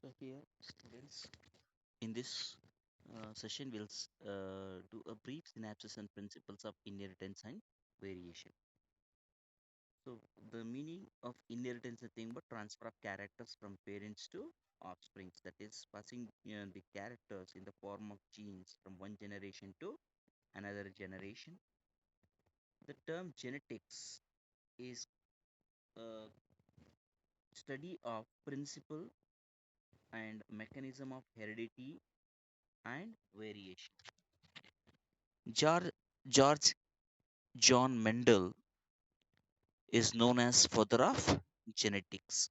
So here, students, in this session, we'll do a brief synopsis and principles of inheritance and variation. So the meaning of inheritance is nothing but transfer of characters from parents to offsprings. That is passing the characters in the form of genes from one generation to another generation. The term genetics is a study of principle and mechanism of heredity and variation. George, George John Mendel is known as father of genetics.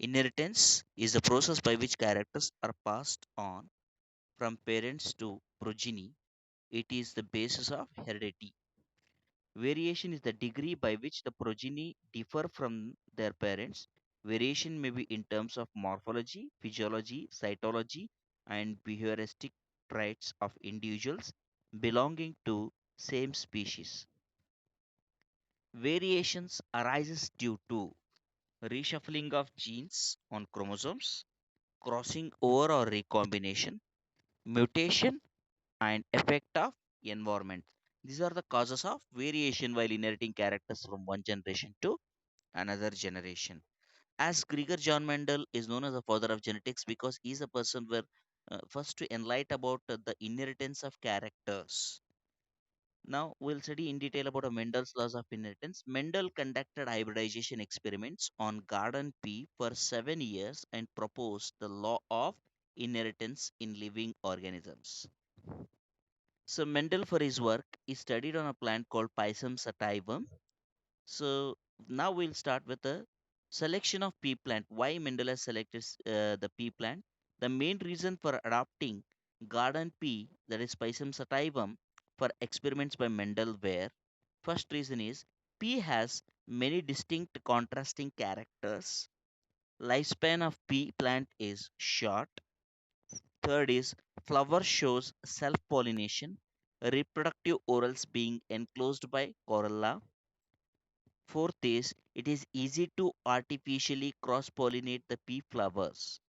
Inheritance is the process by which characters are passed on from parents to progeny. It is the basis of heredity. Variation is the degree by which the progeny differ from their parents. Variation may be in terms of morphology, physiology, cytology, and behavioristic traits of individuals belonging to same species. Variations arises due to reshuffling of genes on chromosomes, crossing over or recombination, mutation, and effect of environment. These are the causes of variation while inheriting characters from one generation to another generation. As Gregor John Mendel is known as the father of genetics because he is a person where first to enlighten about the inheritance of characters. Now we'll study in detail about Mendel's laws of inheritance. Mendel conducted hybridization experiments on garden pea for 7 years and proposed the law of inheritance in living organisms. So Mendel, for his work, he studied on a plant called Pisum sativum. So now we'll start with the selection of pea plant. Why Mendel has selected the pea plant? The main reason for adopting garden pea, that is Pisum sativum, for experiments by Mendel were: first reason is pea has many distinct contrasting characters. Lifespan of pea plant is short. Third is flower shows self pollination, reproductive orals being enclosed by corolla. Fourth is it is easy to artificially cross pollinate the pea flowers.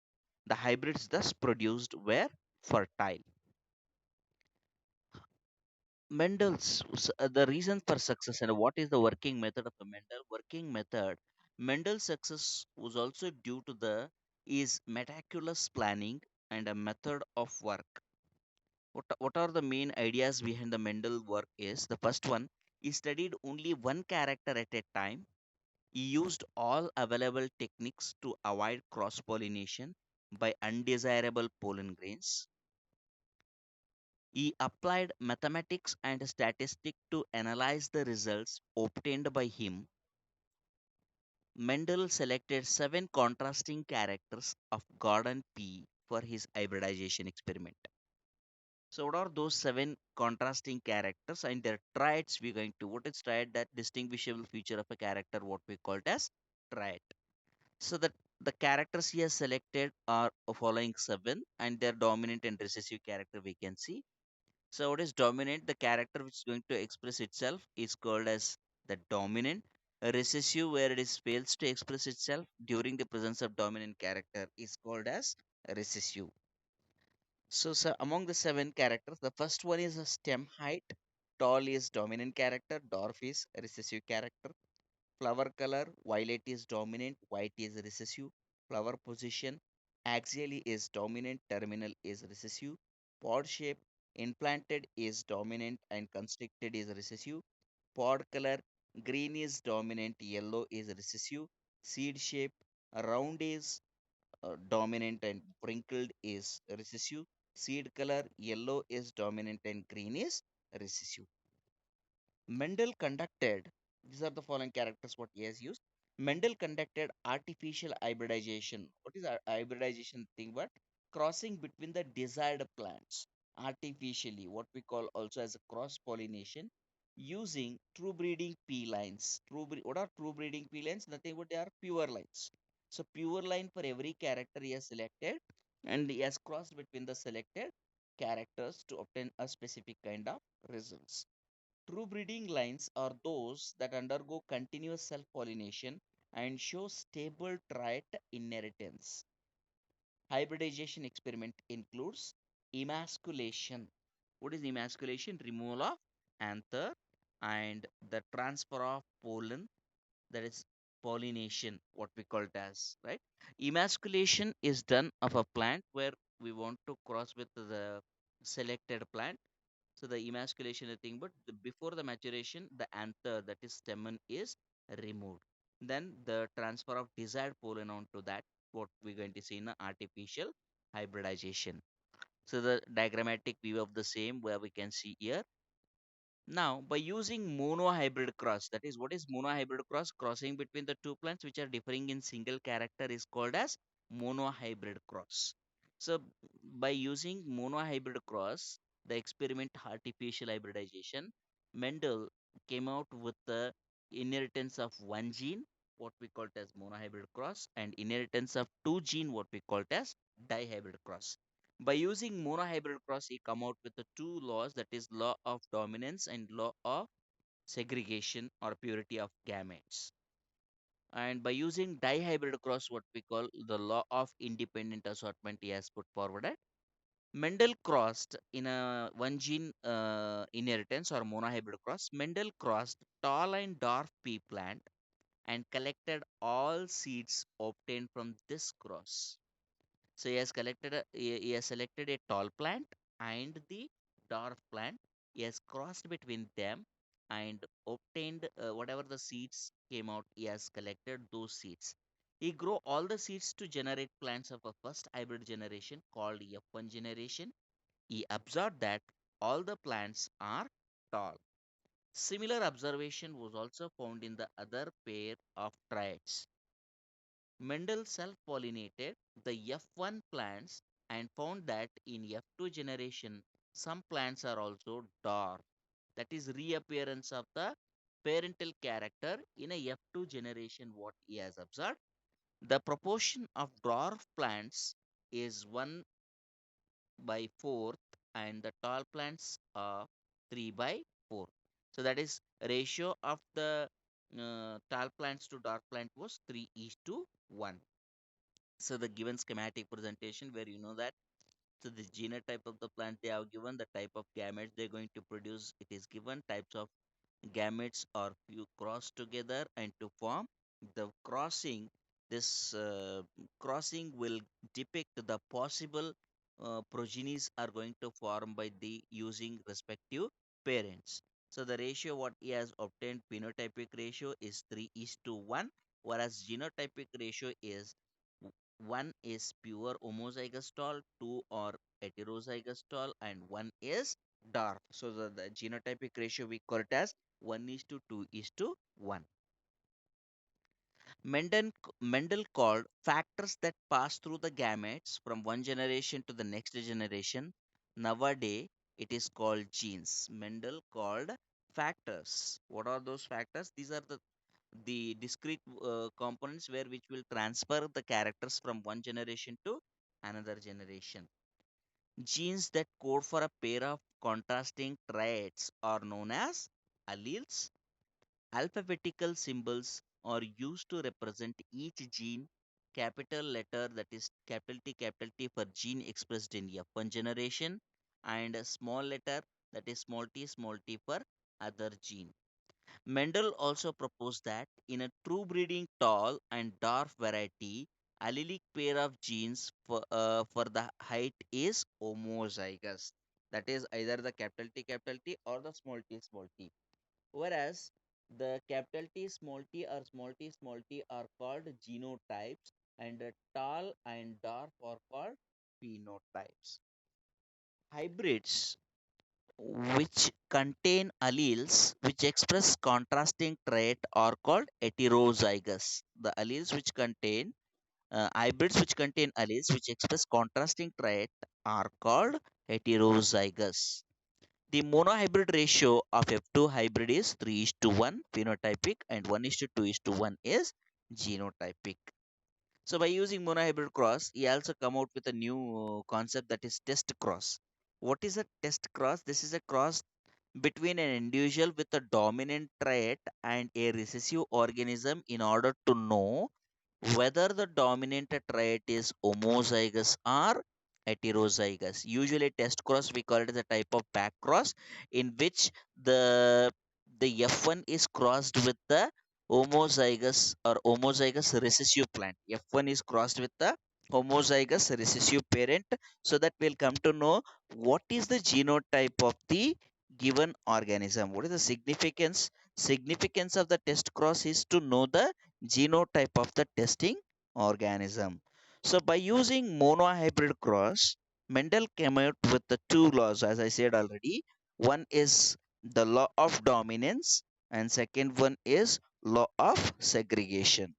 The hybrids thus produced were fertile. The reason for success and what is the working method of the Mendel working method. Mendel's success was also due to the is meticulous planning and a method of work. What are the main ideas behind the Mendel work is the first one, he studied only one character at a time. He used all available techniques to avoid cross pollination by undesirable pollen grains. He applied mathematics and statistics to analyze the results obtained by him. Mendel selected seven contrasting characters of garden pea for his hybridization experiment. So, what are those seven contrasting characters and their traits? We're going to what is trait, that distinguishable feature of a character, what we call it as trait. So that the characters he has selected are following seven, and their dominant and recessive character we can see. So what is dominant? The character which is going to express itself is called as the dominant. A recessive, where it is fails to express itself during the presence of dominant character, is called as recessive. So among the seven characters, the first one is a stem height. Tall is dominant character, dwarf is recessive character. Flower color, violet is dominant, white is recessive. Flower position, axially is dominant, terminal is recessive. Pod shape, implanted is dominant and constricted is recessive. Pod color, green is dominant, yellow is recessive. Seed shape, round is dominant and wrinkled is recessive. Seed color, yellow is dominant and green is recessive. Mendel conducted, these are the following characters what he has used. Mendel conducted artificial hybridization. What is hybridization thing? But crossing between the desired plants artificially, what we call also as a cross pollination using true breeding pea lines. What are true breeding pea lines? Nothing but they are pure lines. So pure line for every character he has selected and he has crossed between the selected characters to obtain a specific kind of results. True breeding lines are those that undergo continuous self pollination and show stable trait inheritance. Hybridization experiment includes emasculation. What is emasculation? Removal of anther and the transfer of pollen, that is pollination, what we call it as, right? Emasculation is done of a plant where we want to cross with the selected plant. So the emasculation is thing, but before the maturation, the anther, that is stamen, is removed. Then the transfer of desired pollen onto that, what we're going to see in the artificial hybridization. So the diagrammatic view of the same where we can see here. Now, by using monohybrid cross, that is, what is monohybrid cross? Crossing between the two plants which are differing in single character is called as monohybrid cross. So, by using monohybrid cross, the experiment artificial hybridization, Mendel came out with the inheritance of one gene, what we call it as monohybrid cross, and inheritance of two gene, what we call it as dihybrid cross. By using monohybrid cross, he come out with the two laws, that is law of dominance and law of segregation or purity of gametes. And by using dihybrid cross, what we call the law of independent assortment, he has put forward it. Mendel crossed in a one gene inheritance or monohybrid cross. Mendel crossed tall and dwarf pea plant and collected all seeds obtained from this cross. So he has selected a tall plant and the dwarf plant. He has crossed between them and obtained whatever the seeds came out. He has collected those seeds. He grow all the seeds to generate plants of a first hybrid generation called F1 generation. He observed that all the plants are tall. Similar observation was also found in the other pair of triads. Mendel self-pollinated the F1 plants and found that in F2 generation some plants are also dwarf. That is reappearance of the parental character in a F2 generation, what he has observed. The proportion of dwarf plants is 1 by 4th and the tall plants are 3 by 4. So that is ratio of the tall plants to dwarf plant was 3 is to 1. So the given schematic presentation where you know that, so the genotype of the plant they have given, the type of gametes they're going to produce, it is given, types of gametes are few crossed together and to form the crossing. This crossing will depict the possible progenies are going to form by the using respective parents. So the ratio what he has obtained, phenotypic ratio is 3 is to 1, whereas genotypic ratio is 1 is pure homozygous tall, 2 are heterozygous tall, and 1 is dark. So the genotypic ratio we call it as 1 is to 2 is to 1. Mendel called factors that pass through the gametes from one generation to the next generation. Nowadays, it is called genes. Mendel called factors. What are those factors? These are the discrete components where which will transfer the characters from one generation to another generation. Genes that code for a pair of contrasting traits are known as alleles. Alphabetical symbols are used to represent each gene. Capital letter, that is capital T for gene expressed in F1 generation, and a small letter, that is small t for other gene. Mendel also proposed that in a true breeding tall and dwarf variety, allelic pair of genes for the height is homozygous. That is either the capital T or the small t. Whereas the capital T, small t are called genotypes, and the tall and dwarf are called phenotypes. Hybrids which contain alleles which express contrasting trait are called heterozygous. The alleles which contain hybrids which contain alleles which express contrasting trait are called heterozygous. The monohybrid ratio of F2 hybrid is 3 is to 1 phenotypic and 1 is to 2 is to 1 is genotypic. So by using monohybrid cross, he also come out with a new concept, that is test cross. What is a test cross? This is a cross between an individual with a dominant trait and a recessive organism in order to know whether the dominant trait is homozygous or heterozygous. Usually, test cross we call it as a type of back cross in which the F1 is crossed with the homozygous recessive plant. F1 is crossed with the homozygous recessive parent, so that we'll come to know what is the genotype of the given organism. What is the significance? Significance of the test cross is to know the genotype of the testing organism. So by using monohybrid cross, Mendel came out with the two laws, as I said already. One is the law of dominance, and second one is law of segregation.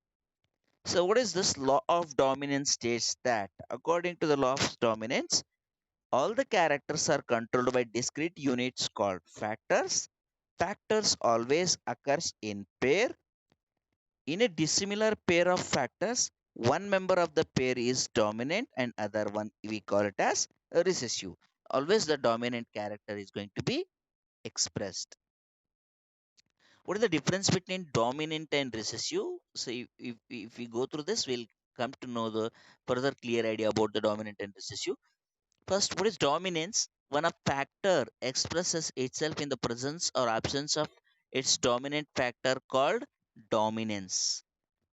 So what is this law of dominance? States that according to the law of dominance, all the characters are controlled by discrete units called factors. Factors always occurs in pair. In a dissimilar pair of factors, one member of the pair is dominant and other one we call it as a recessive. Always the dominant character is going to be expressed. What is the difference between dominant and recessive? So if we go through this, we'll come to know the further clear idea about the dominant and recessive. First, what is dominance? When a factor expresses itself in the presence or absence of its dominant factor called dominance.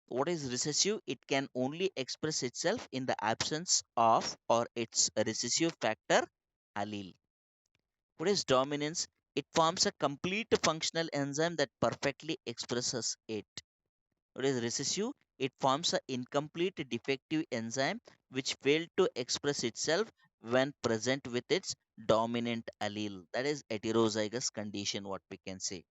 What is recessive? It can only express itself in the absence of or its recessive factor allele. What is dominance? It forms a complete functional enzyme that perfectly expresses it. What is recessive? It forms an incomplete defective enzyme which failed to express itself when present with its dominant allele. That is heterozygous condition, what we can say.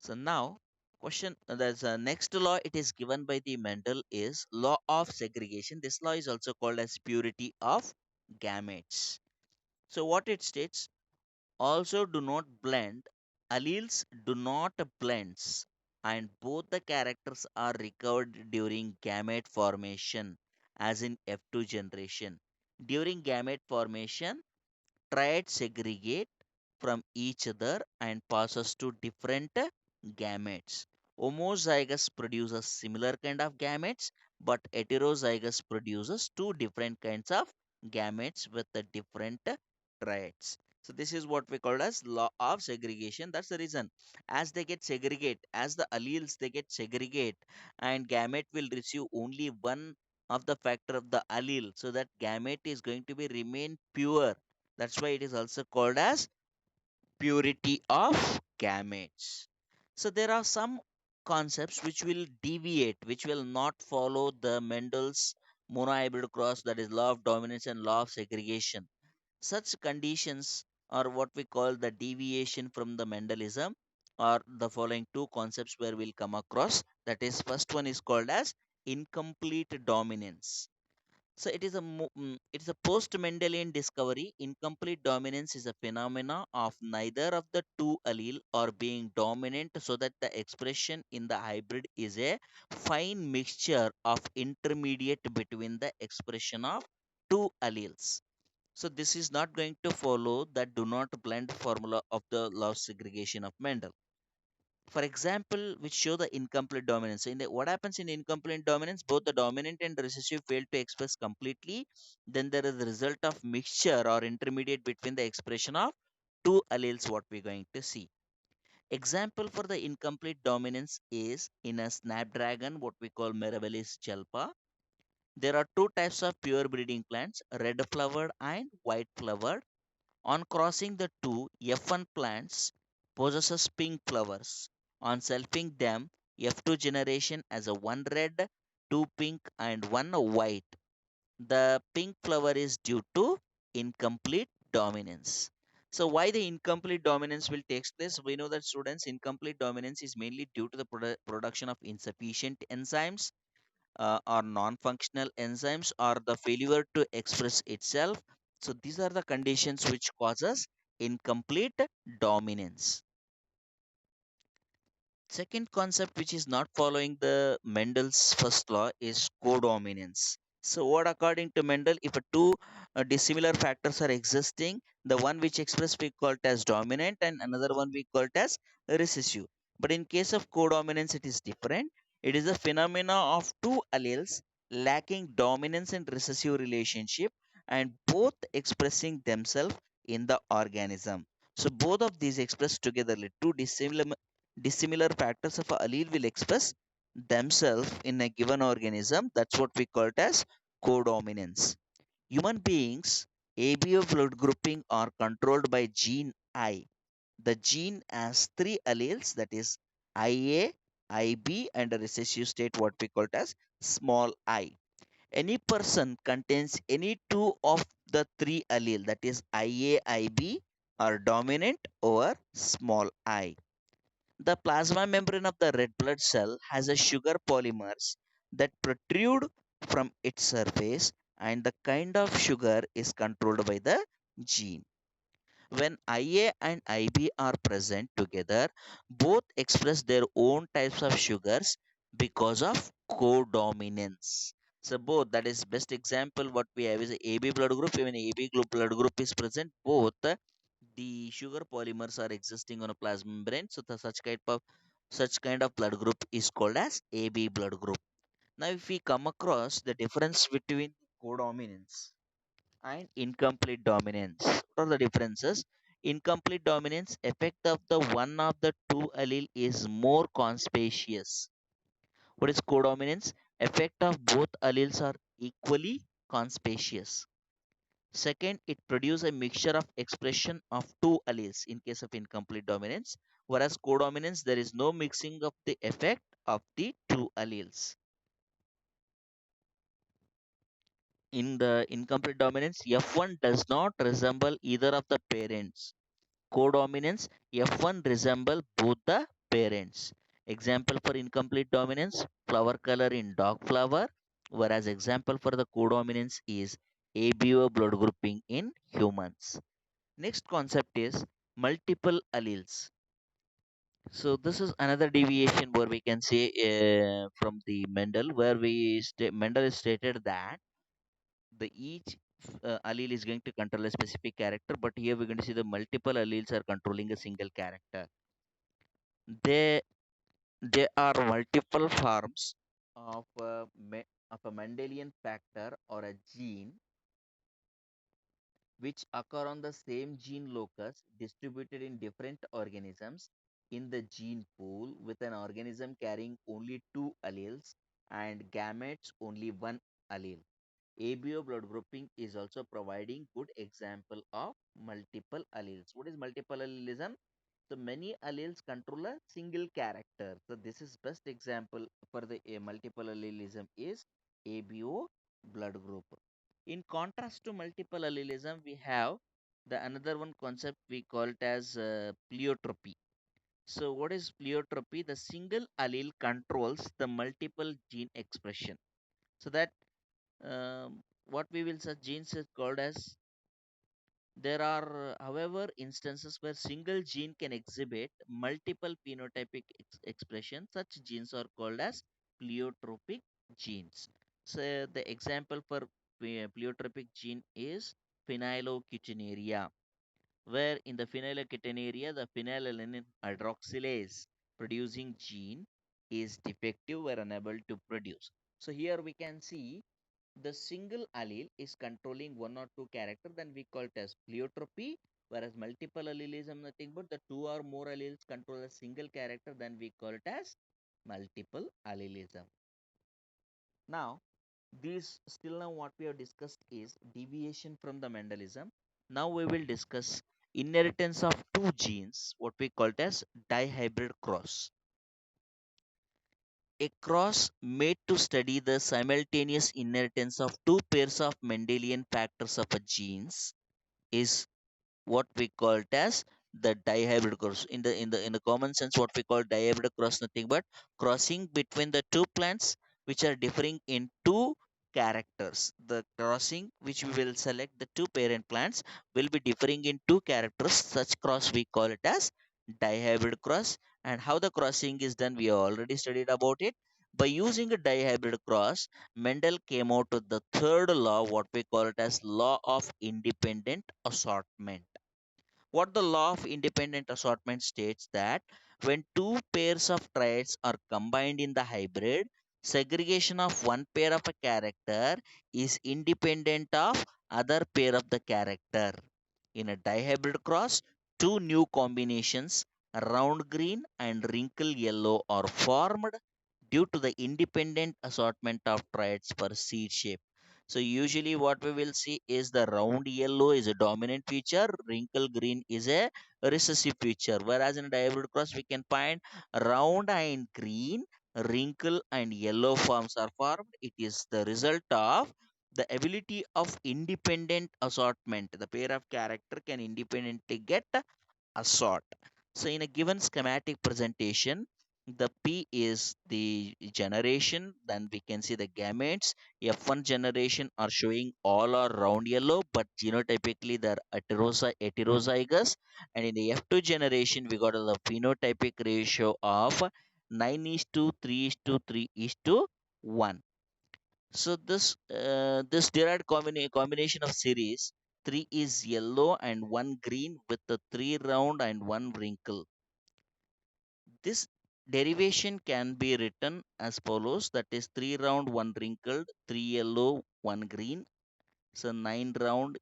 So now, question there's a next law. It is given by the Mendel is law of segregation. This law is also called as purity of gametes. So what it states, also do not blend, alleles do not blends, and both the characters are recovered during gamete formation, as in F2 generation. During gamete formation, triads segregate from each other and passes to different gametes. Homozygous produces similar kind of gametes, but heterozygous produces two different kinds of gametes with the different triads. So this is what we call as law of segregation. That's the reason. As they get segregate, as the alleles they get segregate, and gamete will receive only one of the factor of the allele, so that gamete is going to be remain pure. That's why it is also called as purity of gametes. So there are some concepts which will deviate, which will not follow the Mendel's monohybrid cross, that is law of dominance and law of segregation. Such conditions are what we call the deviation from the Mendelism, or the following two concepts where we'll come across. That is, first one is called as incomplete dominance. So it is a post-Mendelian discovery. Incomplete dominance is a phenomena of neither of the two allele or being dominant, so that the expression in the hybrid is a fine mixture of intermediate between the expression of two alleles. So this is not going to follow the do not blend formula of the law of segregation of Mendel. For example, which show the incomplete dominance. What happens in incomplete dominance? Both the dominant and recessive fail to express completely. Then there is the result of mixture or intermediate between the expression of two alleles. What we're going to see. Example for the incomplete dominance is in a snapdragon, what we call Mirabilis jalpa. There are two types of pure breeding plants, red flowered and white flowered. On crossing the two, F1 plants possesses pink flowers. On selfing them, F2 generation as a one red, two pink and one white. The pink flower is due to incomplete dominance. So why the incomplete dominance will take place? We know that students, incomplete dominance is mainly due to the production of insufficient enzymes, or non-functional enzymes, or the failure to express itself. So these are the conditions which causes incomplete dominance. Second concept which is not following the Mendel's first law is codominance. So what according to Mendel, if a two dissimilar factors are existing, the one which express we call it as dominant and another one we call it as recessive. But in case of codominance, it is different. It is a phenomena of two alleles lacking dominance and recessive relationship and both expressing themselves in the organism. So both of these expressed together, two dissimilar factors of a allele will express themselves in a given organism. That's what we call it as codominance. Human beings, ABO blood grouping are controlled by gene I. The gene has three alleles, that is IA, IB, and a recessive state what we call it as small I. Any person contains any two of the three allele, that is IA, IB, are dominant over small I. The plasma membrane of the red blood cell has a sugar polymers that protrude from its surface, and the kind of sugar is controlled by the gene. When IA and IB are present together, both express their own types of sugars because of codominance. So both, that is best example what we have is a AB blood group. When blood group is present, both the sugar polymers are existing on a plasma membrane. So such kind of blood group is called as AB blood group. Now, if we come across the difference between codominance and incomplete dominance, what are the differences? Incomplete dominance effect of the one of the two allele is more conspicuous. What is codominance? Effect of both alleles are equally conspicuous. Second, it produces a mixture of expression of two alleles in case of incomplete dominance, whereas codominance there is no mixing of the effect of the two alleles. In the incomplete dominance, F1 does not resemble either of the parents. Codominance, F1 resemble both the parents. Example for incomplete dominance, flower color in dog flower, whereas example for the codominance is ABO blood grouping in humans. Next concept is multiple alleles. So this is another deviation where we can say from the Mendel, where Mendel is stated that the each allele is going to control a specific character, but here we're going to see the multiple alleles are controlling a single character. They there are multiple forms of of a Mendelian factor or a gene which occur on the same gene locus distributed in different organisms in the gene pool, with an organism carrying only two alleles and gametes only one allele. ABO blood grouping is also providing good example of multiple alleles. What is multiple allelism? So many alleles control a single character. So this is best example for the multiple allelism is ABO blood group. In contrast to multiple allelism, we have the another one concept we call it as pleiotropy. So what is pleiotropy? The single allele controls the multiple gene expression. So that what we will say genes is called as there are, however, instances where single gene can exhibit multiple phenotypic expressions. Such genes are called as pleiotropic genes. So the example for pleiotropic gene is phenylketonuria, where in the phenylketonuria, the phenylalanine hydroxylase producing gene is defective or unable to produce. So here we can see the single allele is controlling one or two character, then we call it as pleiotropy, whereas multiple allelism nothing but the two or more alleles control a single character, then we call it as multiple allelism. Now these still now what we have discussed is deviation from the Mendelism. Now we will discuss inheritance of two genes, what we call it as dihybrid cross. A cross made to study the simultaneous inheritance of two pairs of Mendelian factors of a genes is what we call it as the dihybrid cross. In the common sense, what we call dihybrid cross nothing but crossing between the two plants which are differing in two characters. The crossing which we will select the two parent plants will be differing in two characters. Such cross we call it as dihybrid cross. And how the crossing is done, we have already studied about it. By using a dihybrid cross, Mendel came out with the third law, what we call it as law of independent assortment. What the law of independent assortment states that when two pairs of traits are combined in the hybrid, segregation of one pair of a character is independent of other pair of the character. In a dihybrid cross, two new combinations, round green and wrinkle yellow, are formed due to the independent assortment of traits per seed shape. So usually what we will see is the round yellow is a dominant feature, wrinkle green is a recessive feature. Whereas in a dihybrid cross we can find round and green, wrinkle and yellow forms are formed. It is the result of the ability of independent assortment. The pair of character can independently get assort. So in a given schematic presentation, the P is the generation, then we can see the gametes. F1 generation are showing all are round yellow, but genotypically they're heterozygous. And in the F2 generation, we got the phenotypic ratio of 9 is to 3 is to 3 is to 1. So this derived combination of series, three is yellow and one green with the three round and one wrinkle. This derivation can be written as follows: that is three round, one wrinkled, three yellow, one green. So nine round,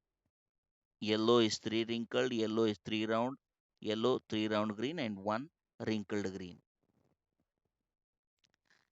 yellow is three wrinkled, yellow is three round, yellow three round green, and one wrinkled green.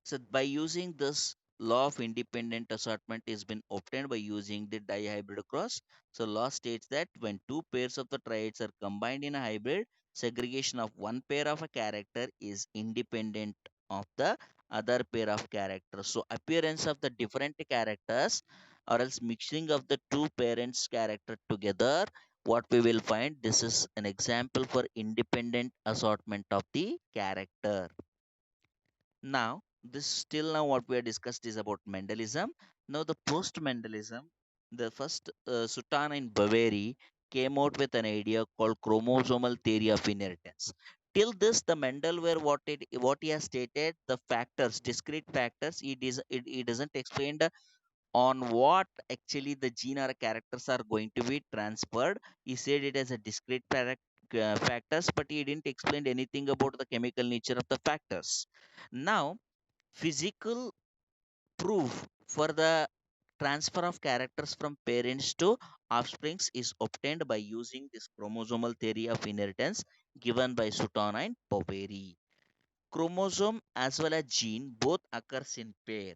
So by using this law of independent assortment is been obtained by using the dihybrid cross. So law states that when two pairs of the traits are combined in a hybrid, segregation of one pair of a character is independent of the other pair of characters. So appearance of the different characters or else mixing of the two parents character together, what we will find, this is an example for independent assortment of the character. Now, this still now what we have discussed is about Mendelism. Now, the post Mendelism, the first Sutan and Baveri came out with an idea called chromosomal theory of inheritance. Till this, the Mendel were what he has stated the factors, discrete factors. It doesn't explain on what actually the gene or characters are going to be transferred. He said it as a discrete factors, but he didn't explain anything about the chemical nature of the factors. Now, physical proof for the transfer of characters from parents to offsprings is obtained by using this chromosomal theory of inheritance given by Sutton and Poveri. Chromosome as well as gene both occurs in pair.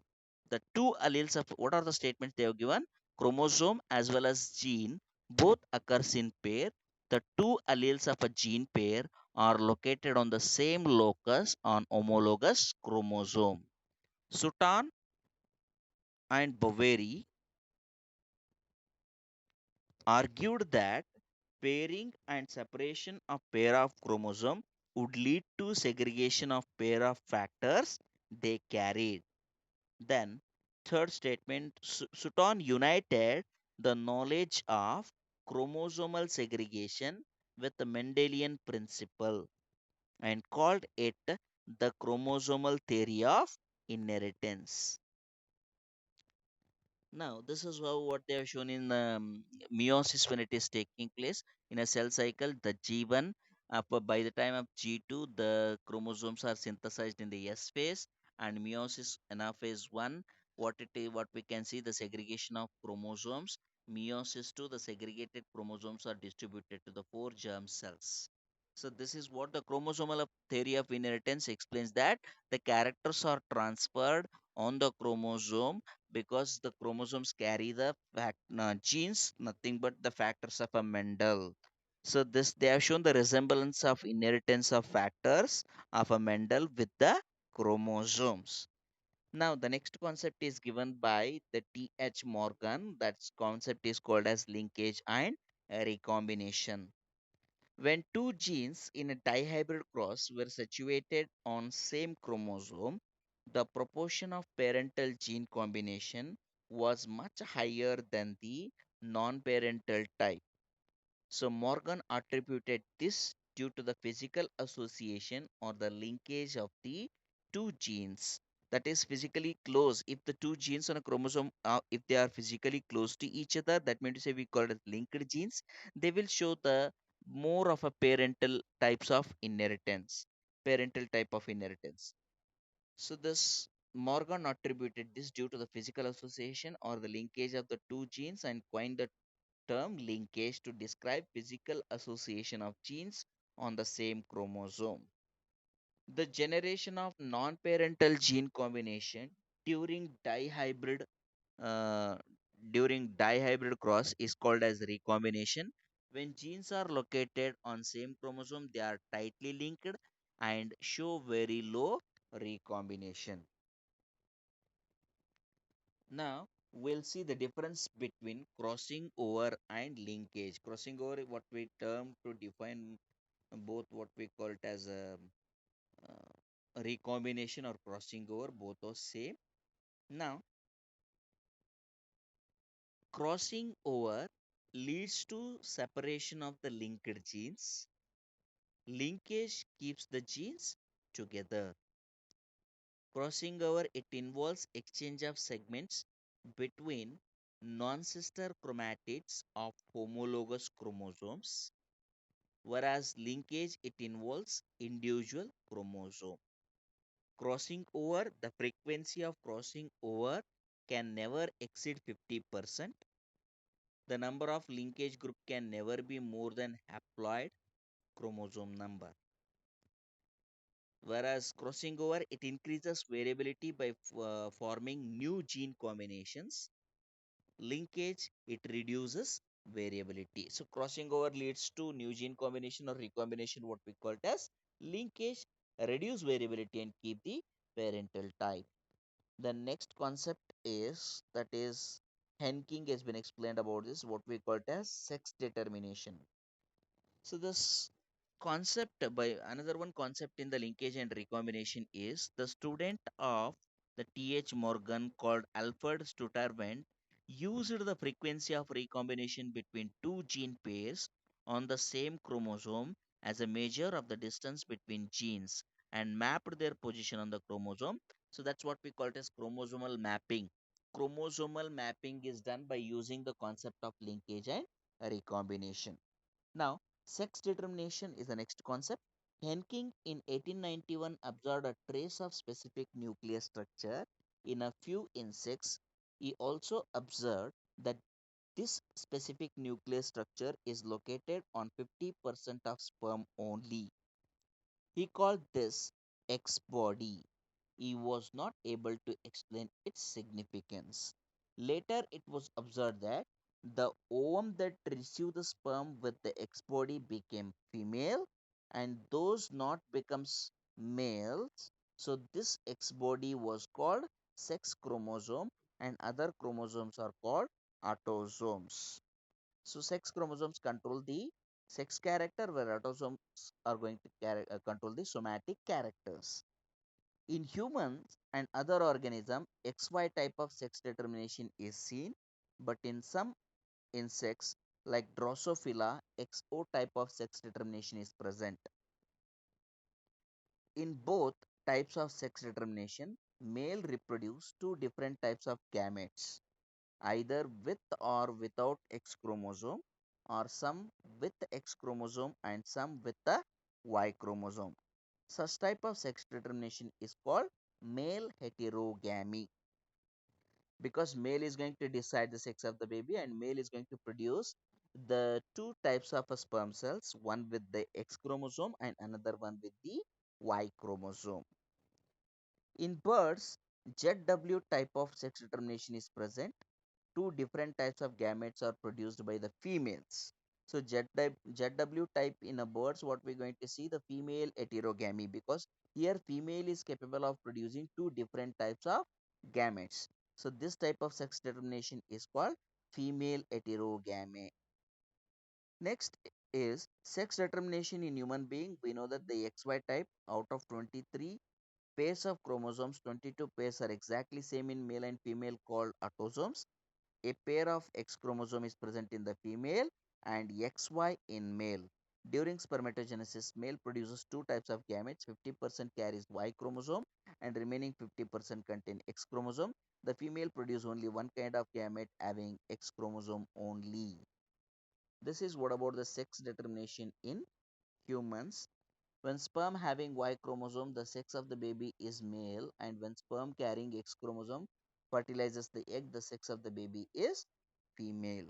The two alleles of what are the statements they have given? Chromosome as well as gene both occurs in pair. The two alleles of a gene pair are located on the same locus on homologous chromosome. Sutton and Boveri argued that pairing and separation of pair of chromosome would lead to segregation of pair of factors they carried. Then, third statement, Sutton united the knowledge of chromosomal segregation with the Mendelian principle and called it the chromosomal theory of inheritance. Now, this is how what they have shown in meiosis when it is taking place in a cell cycle. The G1, by the time of G2, the chromosomes are synthesized in the S phase, and meiosis anaphase 1. What we can see, the segregation of chromosomes. Meiosis 2, the segregated chromosomes are distributed to the four germ cells. So this is what the chromosomal theory of inheritance explains, that the characters are transferred on the chromosome because the chromosomes carry the genes, nothing but the factors of a Mendel. So this they have shown the resemblance of inheritance of factors of a Mendel with the chromosomes. Now the next concept is given by the T.H. Morgan. That concept is called as linkage and recombination. When two genes in a dihybrid cross were situated on same chromosome, the proportion of parental gene combination was much higher than the non-parental type. So Morgan attributed this due to the physical association or the linkage of the two genes, that is physically close. If the two genes on a chromosome, if they are physically close to each other, that means to say we call it linked genes, they will show the more of a parental types of inheritance. parental type of inheritance. So this Morgan attributed this due to the physical association or the linkage of the two genes and coined the term linkage to describe physical association of genes on the same chromosome. The generation of non-parental gene combination during dihybrid uh, during dihybrid cross is called as recombination. When genes are located on same chromosome, they are tightly linked and show very low recombination. Now we'll see the difference between crossing over and linkage. Crossing over is what we term to define both what we call it as a recombination or crossing over, both are same. Now crossing over leads to separation of the linked genes. Linkage keeps the genes together. Crossing over it involves exchange of segments between non-sister chromatids of homologous chromosomes, whereas linkage it involves individual chromosome. Crossing over, the frequency of crossing over can never exceed 50%. The number of linkage group can never be more than haploid chromosome number. Whereas crossing over, it increases variability by forming new gene combinations. Linkage, it reduces variability. So crossing over leads to new gene combination or recombination, what we call it as linkage, reduce variability and keep the parental type. The next concept is that is Henking has been explained about this, what we call it as sex determination. So this concept by another one concept in the linkage and recombination is the student of the T.H. Morgan called Alfred Stuttervant used the frequency of recombination between two gene pairs on the same chromosome as a measure of the distance between genes and mapped their position on the chromosome. So that's what we call it as chromosomal mapping. Chromosomal mapping is done by using the concept of linkage and recombination. Now, sex determination is the next concept. Henking in 1891 observed a trace of specific nuclear structure in a few insects. He also observed that this specific nuclear structure is located on 50% of sperm only. He called this X body. He was not able to explain its significance. Later, it was observed that the ovum that received the sperm with the X body became female, and those not becomes males. So this X body was called sex chromosome, and other chromosomes are called autosomes. So sex chromosomes control the sex character, where autosomes are going to control the somatic characters. In humans and other organisms, XY type of sex determination is seen, but in some insects like Drosophila, XO type of sex determination is present. In both types of sex determination, male reproduce two different types of gametes, either with or without X chromosome, or some with X chromosome and some with the Y chromosome. Such type of sex determination is called male heterogamy, because male is going to decide the sex of the baby and male is going to produce the two types of sperm cells, one with the X chromosome and another one with the Y chromosome. In birds, ZW type of sex determination is present. Two different types of gametes are produced by the females. So ZW type in a birds, what we're going to see, the female heterogamy, because here female is capable of producing two different types of gametes. So this type of sex determination is called female heterogamy. Next is sex determination in human being. We know that the XY type, out of 23 pairs of chromosomes, 22 pairs are exactly same in male and female, called autosomes. A pair of X chromosome is present in the female and XY in male. During spermatogenesis, male produces two types of gametes. 50% carries Y chromosome and remaining 50% contain X chromosome. The female produces only one kind of gamete having X chromosome only. This is what about the sex determination in humans. When sperm having Y chromosome, the sex of the baby is male, and when sperm carrying X chromosome fertilizes the egg, the sex of the baby is female.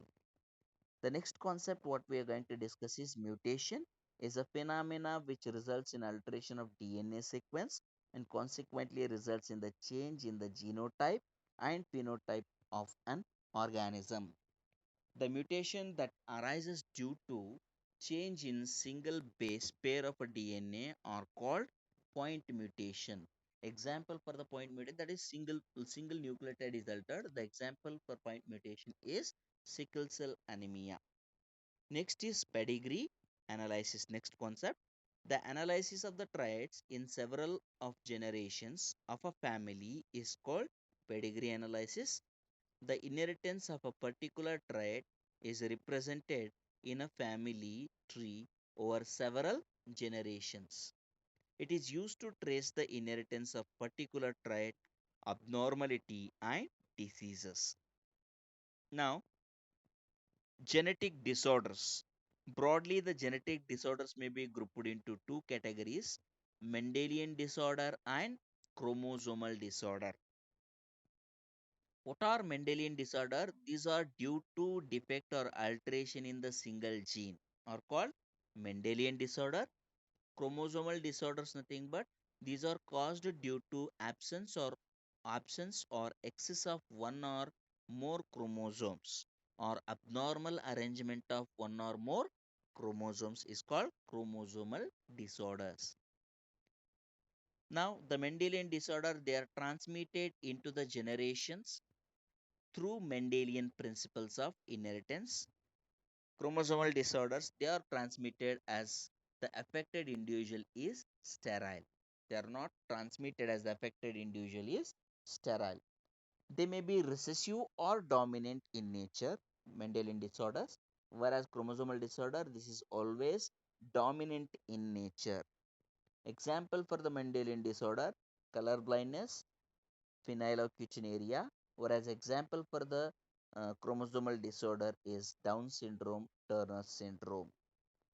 The next concept what we are going to discuss is mutation is a phenomena which results in alteration of DNA sequence and consequently results in the change in the genotype and phenotype of an organism. The mutation that arises due to change in single base pair of a DNA are called point mutation. Example for the point mutation, that is single nucleotide is altered. The example for point mutation is sickle cell anemia. Next is pedigree analysis. Next concept. The analysis of the traits in several of generations of a family is called pedigree analysis. The inheritance of a particular trait is represented in a family tree over several generations. It is used to trace the inheritance of particular trait, abnormality, and diseases. Now, genetic disorders. Broadly, the genetic disorders may be grouped into two categories: Mendelian disorder and chromosomal disorder. What are Mendelian disorder? These are due to defect or alteration in the single gene are called Mendelian disorder. Chromosomal disorders nothing but these are caused due to absence or excess of one or more chromosomes or abnormal arrangement of one or more chromosomes is called chromosomal disorders. Now the Mendelian disorder, they are transmitted into the generations through Mendelian principles of inheritance. Chromosomal disorders, they are transmitted as the affected individual is sterile. They are not transmitted as the affected individual is sterile. They may be recessive or dominant in nature, Mendelian disorders, whereas chromosomal disorder, this is always dominant in nature. Example for the Mendelian disorder: color blindness, phenylketonuria, whereas example for the chromosomal disorder is Down syndrome, Turner syndrome.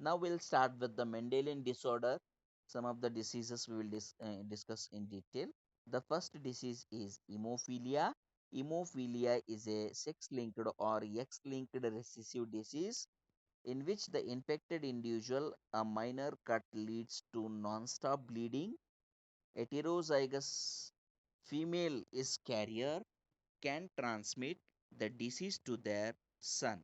Now we'll start with the Mendelian disorder. Some of the diseases we will discuss in detail. The first disease is hemophilia. Hemophilia is a sex-linked or X-linked recessive disease in which the infected individual, a minor cut leads to non-stop bleeding. Heterozygous female is carrier can transmit the disease to their son.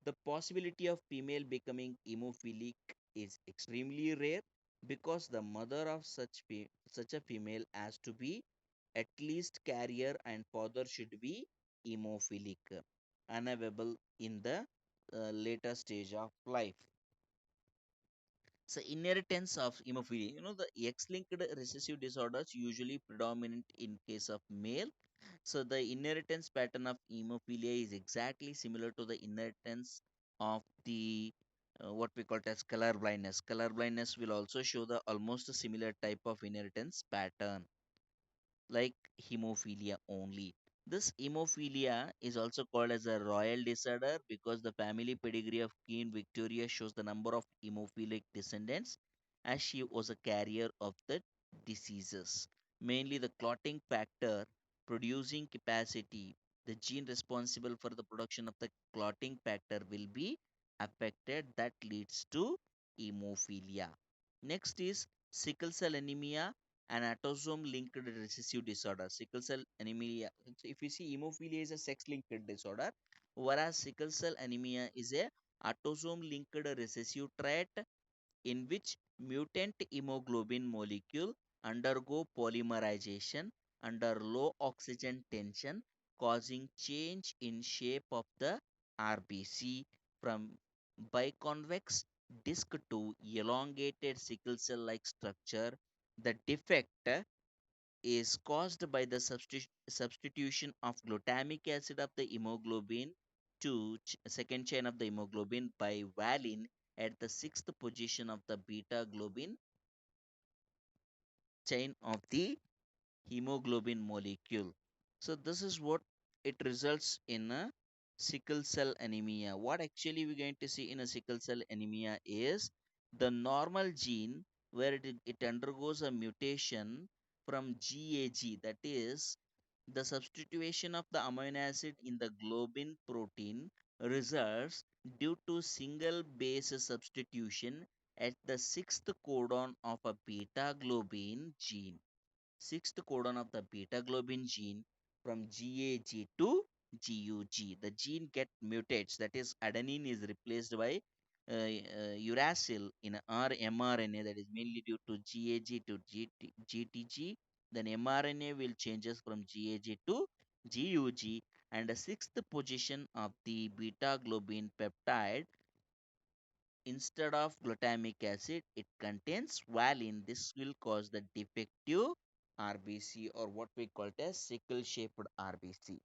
The possibility of female becoming hemophilic is extremely rare because the mother of such a female has to be at least carrier and father should be hemophilic, unavailable in the later stage of life. So inheritance of hemophilia, the X-linked recessive disorders usually predominant in case of male. So the inheritance pattern of hemophilia is exactly similar to the inheritance of the what we call as color blindness. Color blindness will also show the almost a similar type of inheritance pattern like hemophilia only. This hemophilia is also called as a royal disorder because the family pedigree of Queen Victoria shows the number of hemophilic descendants as she was a carrier of the diseases. Mainly the clotting factor producing capacity, the gene responsible for the production of the clotting factor will be affected that leads to hemophilia. Next is sickle cell anemia, an autosome linked recessive disorder. Sickle cell anemia, so if you see, hemophilia is a sex linked disorder, whereas sickle cell anemia is a autosome linked recessive trait in which mutant hemoglobin molecule undergo polymerization under low oxygen tension, causing change in shape of the RBC from biconvex disc to elongated sickle cell like structure. The defect is caused by the substitution of glutamic acid of the hemoglobin to second chain of the hemoglobin by valine at the sixth position of the beta globin chain of the hemoglobin molecule. So this is what it results in a sickle cell anemia. What actually we're going to see in a sickle cell anemia is the normal gene where it undergoes a mutation from GAG, that is, the substitution of the amino acid in the globin protein results due to single base substitution at the sixth codon of a beta globin gene. Sixth codon of the beta globin gene from GAG to GUG. The gene get mutates, that is, adenine is replaced by uracil in our mRNA, that is mainly due to GAG to GTG. Then mRNA will changes from GAG to GUG, and the sixth position of the beta globin peptide, instead of glutamic acid, it contains valine. This will cause the defective RBC, or what we call it as sickle shaped RBC.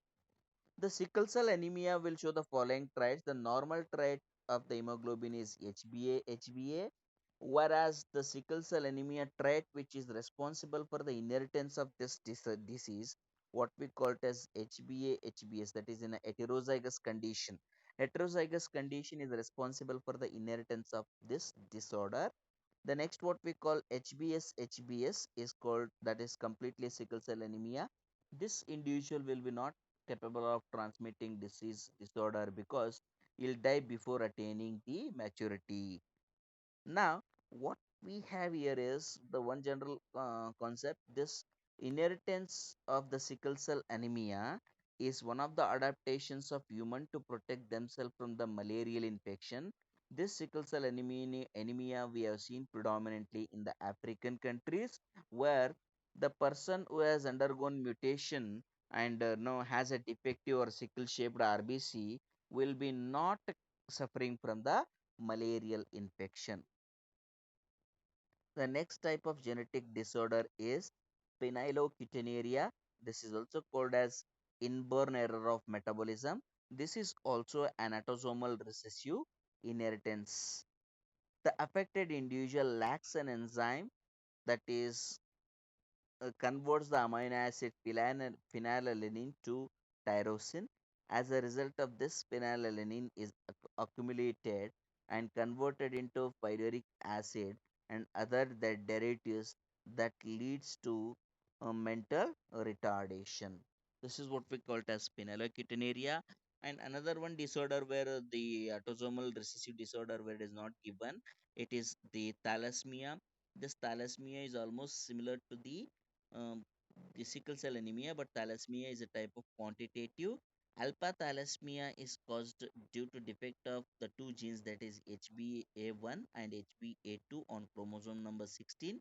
The sickle cell anemia will show the following traits. The normal trait of the hemoglobin is HbA, whereas the sickle cell anemia trait, which is responsible for the inheritance of this disease, what we call it as HbA-HbS, that is in a heterozygous condition. Heterozygous condition is responsible for the inheritance of this disorder. The next, what we call HbS-HbS, is called, that is completely sickle cell anemia. This individual will be not capable of transmitting disease disorder because he'll die before attaining the maturity. Now, what we have here is the one general concept. This inheritance of the sickle cell anemia is one of the adaptations of human to protect themselves from the malarial infection. This sickle cell anemia we have seen predominantly in the African countries, where the person who has undergone mutation and no has a defective or sickle shaped RBC will be not suffering from the malarial infection. The next type of genetic disorder is phenylketonuria. This is also called as inborn error of metabolism. This is also an autosomal recessive inheritance. The affected individual lacks an enzyme that is converts the amino acid phenylalanine to tyrosine. As a result of this, phenylalanine is accumulated and converted into pyruvic acid and other derivatives that leads to mental retardation. This is what we call it as phenylketonuria. And another one disorder where the autosomal recessive disorder where it is not given, it is the thalassemia. This thalassemia is almost similar to um, the sickle cell anemia, but thalassemia is a type of quantitative. Alpha thalassemia is caused due to defect of the two genes, that is HbA1 and HbA2 on chromosome number 16.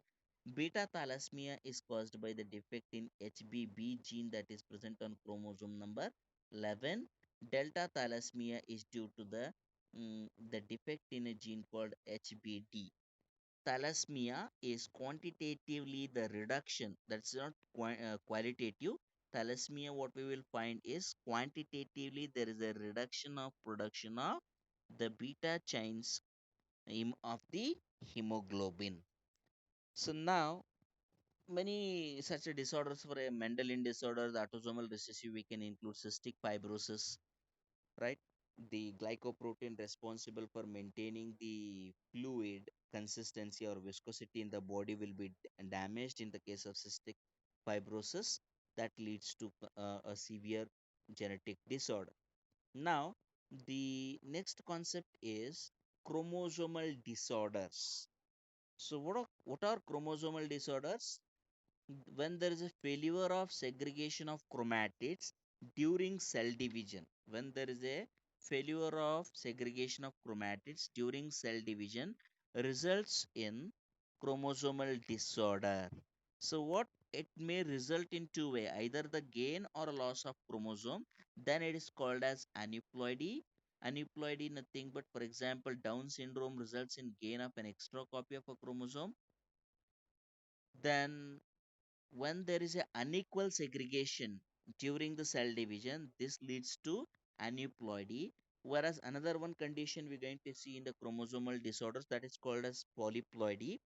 Beta thalassemia is caused by the defect in HbB gene that is present on chromosome number 11. Delta thalassemia is due to the defect in a gene called HbD. Thalassemia is quantitatively the reduction, that's not qualitative. Thalassemia, what we will find is quantitatively there is a reduction of production of the beta chains of the hemoglobin. So now many such disorders, for a Mendelian disorder, the autosomal recessive, we can include cystic fibrosis, right? The glycoprotein responsible for maintaining the fluid consistency or viscosity in the body will be damaged in the case of cystic fibrosis. That leads to a severe genetic disorder. Now, the next concept is chromosomal disorders. So, what are chromosomal disorders? When there is a failure of segregation of chromatids during cell division. When there is a failure of segregation of chromatids during cell division results in chromosomal disorder. So what it may result in two way, either the gain or loss of chromosome, then it is called as aneuploidy. Aneuploidy nothing but, for example, Down syndrome results in gain of an extra copy of a chromosome. Then when there is a unequal segregation during the cell division, this leads to aneuploidy. Whereas another one condition we're going to see in the chromosomal disorders, that is called as polyploidy.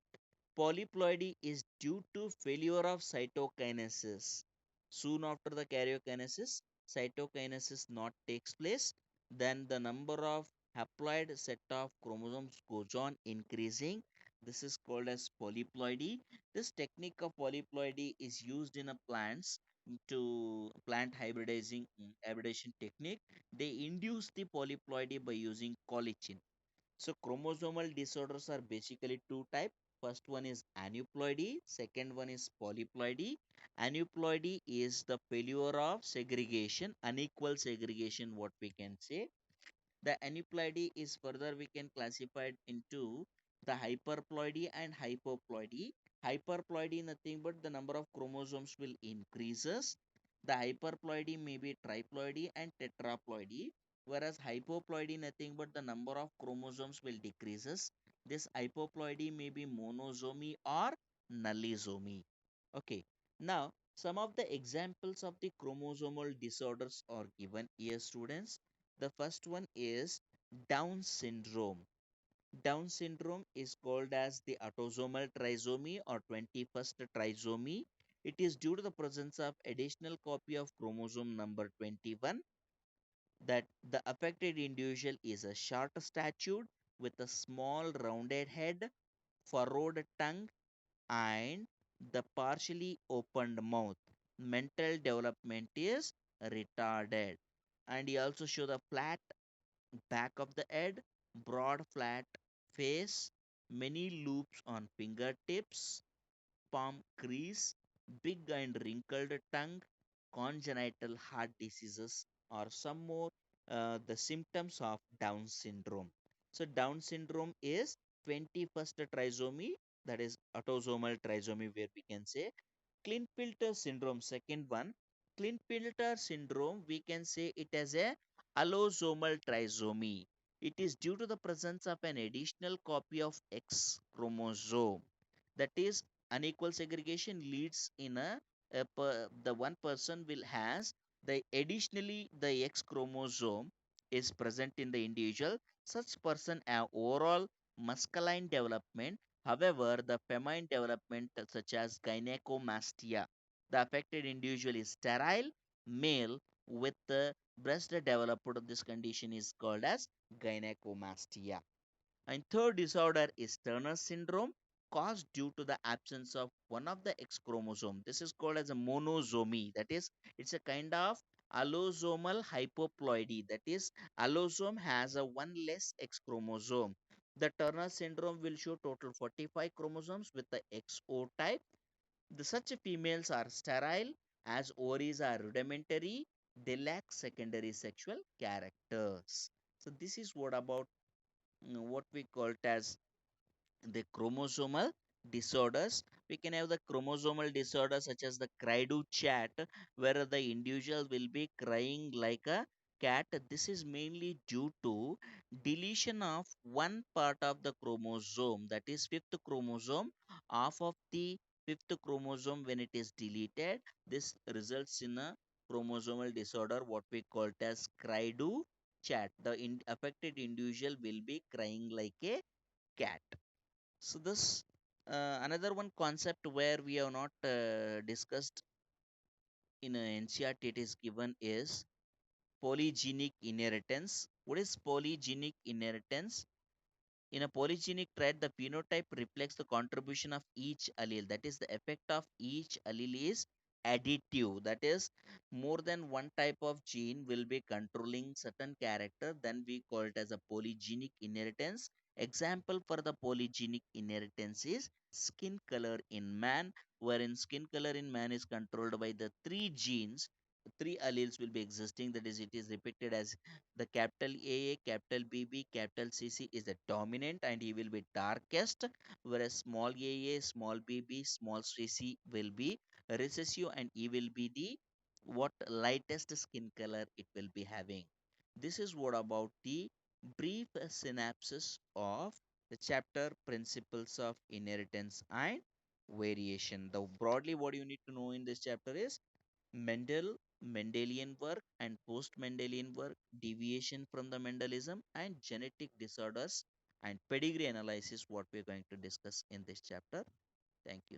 Polyploidy is due to failure of cytokinesis. Soon after the karyokinesis, cytokinesis not takes place, then the number of haploid set of chromosomes goes on increasing. This is called as polyploidy. This technique of polyploidy is used in a plants to plant hybridization technique. They induce the polyploidy by using colichin. So chromosomal disorders are basically two type. First one is aneuploidy, second one is polyploidy. Aneuploidy is the failure of segregation, unequal segregation, what we can say. The aneuploidy is further we can classify it into the hyperploidy and hypoploidy. Hyperploidy nothing but the number of chromosomes will increases. The hyperploidy may be triploidy and tetraploidy, whereas hypoploidy nothing but the number of chromosomes will decreases. This hypoploidy may be monosomy or nullisomy. Okay. Now, some of the examples of the chromosomal disorders are given here, students. The first one is Down syndrome. Down syndrome is called as the autosomal trisomy or 21st trisomy. It is due to the presence of additional copy of chromosome number 21 that the affected individual is a short statured with a small rounded head, furrowed tongue, and the partially opened mouth. Mental development is retarded. And he also show the flat back of the head, broad flat face, many loops on fingertips, palm crease, big and wrinkled tongue, congenital heart diseases, or some more the symptoms of Down syndrome. So, Down syndrome is 21st trisomy, that is autosomal trisomy, where we can say Klinefelter syndrome, second one. Klinefelter syndrome, we can say it as a allosomal trisomy. It is due to the presence of an additional copy of X chromosome. That is, unequal segregation leads in the one person will has the additionally the X chromosome is present in the individual. Such person have overall masculine development. However, the feminine development such as gynecomastia, the affected individual is sterile male with the breast developed. This condition is called as gynecomastia. And third disorder is Turner syndrome caused due to the absence of one of the X chromosome. This is called as a monosomy. That is, it's a kind of allosomal hypoploidy. That is, allosome has a one less X chromosome. The Turner syndrome will show total 45 chromosomes with the XO type. Such females are sterile as ovaries are rudimentary. They lack secondary sexual characters. So this is what about what we call it as the chromosomal disorders. We can have the chromosomal disorders such as the cry do chat, where the individual will be crying like a cat. This is mainly due to deletion of one part of the chromosome, that is fifth chromosome. Half of the fifth chromosome, when it is deleted, this results in a chromosomal disorder, what we call it as cry do chat. The affected individual will be crying like a cat. So this another one concept where we have not discussed in NCERT it is given is polygenic inheritance. What is polygenic inheritance? In a polygenic trait, the phenotype reflects the contribution of each allele. That is, the effect of each allele is additive. That is, more than one type of gene will be controlling certain character. Then we call it as a polygenic inheritance. Example for the polygenic inheritance is skin color in man, wherein skin color in man is controlled by the three genes. Three alleles will be existing. That is, it is depicted as the capital AA, capital BB, capital CC is the dominant and he will be darkest, whereas small AA, small BB, small CC will be recessive and he will be the what lightest skin color it will be having. This is what about the brief synopsis of the chapter principles of inheritance and variation. The broadly what you need to know in this chapter is Mendel, Mendelian work and post Mendelian work, deviation from the Mendelism, and genetic disorders and pedigree analysis, what we are going to discuss in this chapter. Thank you.